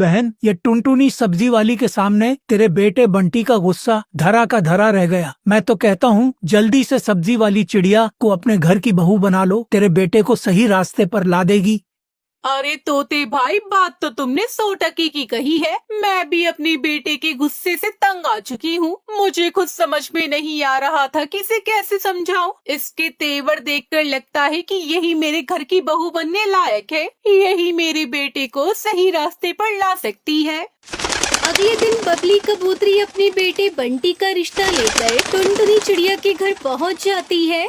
बहन, ये टुनटुनी सब्जी वाली के सामने तेरे बेटे बंटी का गुस्सा धरा का धरा रह गया। मैं तो कहता हूँ जल्दी से सब्जी वाली चिड़िया को अपने घर की बहू बना लो, तेरे बेटे को सही रास्ते पर ला देगी। अरे तोते भाई, बात तो तुमने 100% की कही है। मैं भी अपने बेटे के गुस्से से तंग आ चुकी हूँ। मुझे खुद समझ में नहीं आ रहा था कि इसे कैसे समझाऊं। इसके तेवर देखकर लगता है कि यही मेरे घर की बहू बनने लायक है। यही मेरे बेटे को सही रास्ते पर ला सकती है। अगले दिन बबली कबूतरी अपने बेटे बंटी का रिश्ता लेकर टुनटुनी चिड़िया के घर पहुंच जाती है।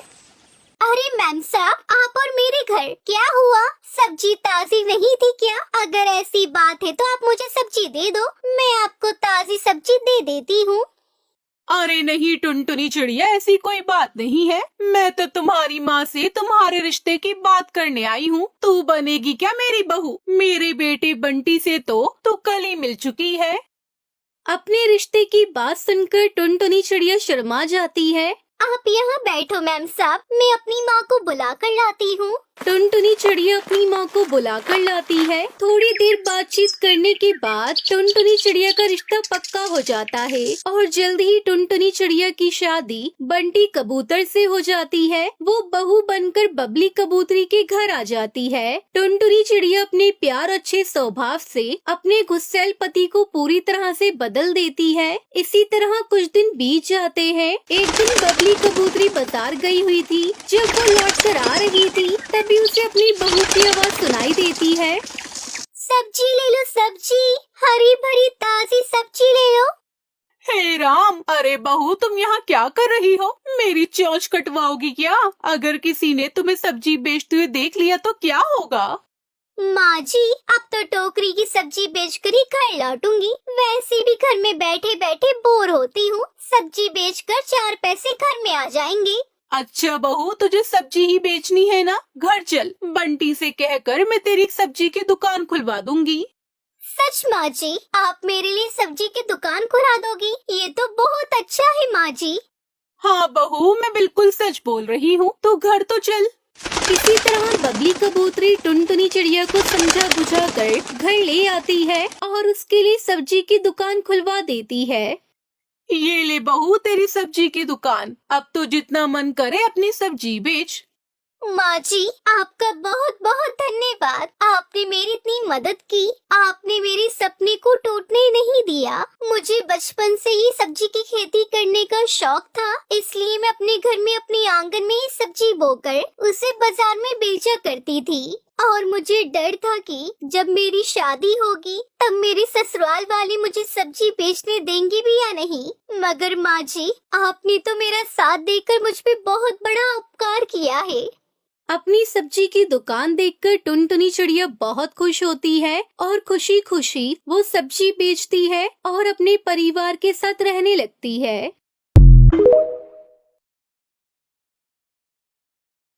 अरे मैम साहब, आप और मेरे घर क्या हुआ? सब्जी ताजी नहीं थी क्या? अगर ऐसी बात है तो आप मुझे सब्जी दे दो, मैं आपको ताजी सब्जी दे देती हूँ। अरे नहीं टुनटुनी चिड़िया, ऐसी कोई बात नहीं है। मैं तो तुम्हारी माँ से तुम्हारे रिश्ते की बात करने आई हूँ। तू बनेगी क्या मेरी बहू? मेरे बेटे बंटी से तो तू कल ही मिल चुकी है। अपने रिश्ते की बात सुनकर टुनटुनी चिड़िया शर्मा जाती है। आप यहाँ बैठो मैम साहब, मैं अपनी माँ को बुला कर लाती हूँ। टुनटुनी चिड़िया अपनी माँ को बुला कर लाती है। थोड़ी देर बातचीत करने के बाद टुनटुनी चिड़िया का रिश्ता पक्का हो जाता है और जल्द ही टुनटुनी चिड़िया की शादी बंटी कबूतर से हो जाती है। वो बहू बनकर बबली कबूतरी के घर आ जाती है। टुनटुनी चिड़िया अपने प्यार अच्छे स्वभाव से अपने गुस्सैल पति को पूरी तरह से बदल देती है। इसी तरह कुछ दिन बीत जाते हैं। एक दिन बबली कबूतरी बाजार गई हुई थी। जब वो लौट कर आ रही थी तभी उसे अपनी बहू की आवाज सुनाई देती है। सब्जी ले लो सब्जी, हरी भरी ताजी सब्जी ले लो। हे राम, अरे बहू तुम यहाँ क्या कर रही हो? मेरी चोंच कटवाओगी क्या? अगर किसी ने तुम्हें सब्जी बेचते हुए देख लिया तो क्या होगा? माँ जी, अब तो टोकरी की सब्जी बेचकर ही घर लौटूंगी। वैसे भी घर में बैठे बैठे बोर होती हूँ। सब्जी बेचकर 4 पैसे घर में आ जाएंगे। अच्छा बहू, तुझे सब्जी ही बेचनी है ना? घर चल, बंटी से कहकर मैं तेरी सब्जी की दुकान खुलवा दूंगी। सच माँ जी, आप मेरे लिए सब्जी की दुकान खुला दोगी? ये तो बहुत अच्छा है माँ जी। हाँ बहू, मैं बिल्कुल सच बोल रही हूँ। तो घर तो चल। इसी तरह बबली कबूतरी टुनटुनी चिड़िया को समझा बुझा कर घर ले आती है और उसके लिए सब्जी की दुकान खुलवा देती है। ये ले बहू तेरी सब्जी की दुकान। अब तो जितना मन करे अपनी सब्जी बेच। माँ जी, आपका बहुत बहुत धन्यवाद। आपने मेरी इतनी मदद की। आपने मेरे सपने को टूटने नहीं दिया। मुझे बचपन से ही सब्जी की खेती करने का शौक था, इसलिए मैं अपने घर में अपने आंगन में ही सब्जी बोकर उसे बाजार में बेचा करती थी। और मुझे डर था कि जब मेरी शादी होगी तब मेरे ससुराल वाले मुझे सब्जी बेचने देंगे भी या नहीं। मगर माँ जी, आपने तो मेरा साथ देकर मुझ पे बहुत बड़ा उपकार किया है। अपनी सब्जी की दुकान देखकर टुनटुनी चिड़िया बहुत खुश होती है और खुशी खुशी वो सब्जी बेचती है और अपने परिवार के साथ रहने लगती है।